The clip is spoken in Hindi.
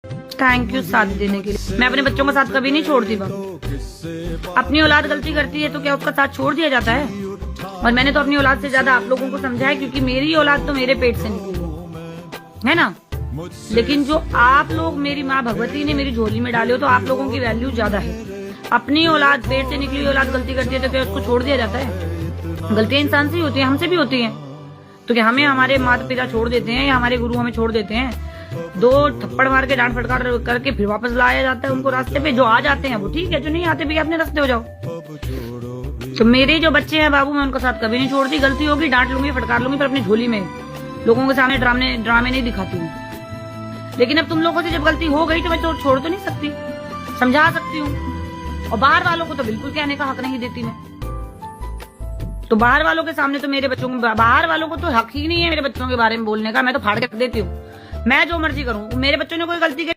थैंक यू साथ देने के लिए। मैं अपने बच्चों का साथ कभी नहीं छोड़ती बाबू। अपनी औलाद गलती करती है तो क्या उसका साथ छोड़ दिया जाता है? और मैंने तो अपनी औलाद से ज्यादा आप लोगों को समझा है, क्योंकि मेरी औलाद तो मेरे पेट से निकली है ना। लेकिन जो आप लोग मेरी माँ भगवती ने मेरी झोली में डाले हो, तो आप लोगों की वैल्यू ज्यादा है। अपनी औलाद, पेट से निकली औलाद गलती करती है तो क्या उसको छोड़ दिया जाता है? गलतियां इंसान से ही होती है, हमसे भी होती है। तो क्या हमें हमारे माता पिता छोड़ देते हैं या हमारे गुरु हमें छोड़ देते हैं? 2 थप्पड़ मार के डांट फटकार करके फिर वापस लाया जाता है उनको रास्ते पे। जो आ जाते हैं वो ठीक है, जो नहीं आते भैया अपने रास्ते हो जाओ। तो मेरे जो बच्चे हैं बाबू, मैं उनका साथ कभी नहीं छोड़ती। गलती होगी डांट लूंगी, फटकार लूंगी, पर अपनी झोली में लोगों के सामने ड्रामे नहीं दिखाती हूँ। लेकिन अब तुम लोगों से जब गलती हो गई तो मैं तो छोड़ तो नहीं सकती, समझा सकती हूँ। और बाहर वालों को तो बिल्कुल कहने का हक नहीं देती मैं। तो बाहर वालों के सामने तो मेरे बच्चों को, बाहर वालों को तो हक ही नहीं है मेरे बच्चों के बारे में बोलने का। मैं तो फाड़ के देती हूँ, मैं जो मर्जी करूँ। मेरे बच्चों ने कोई गलती की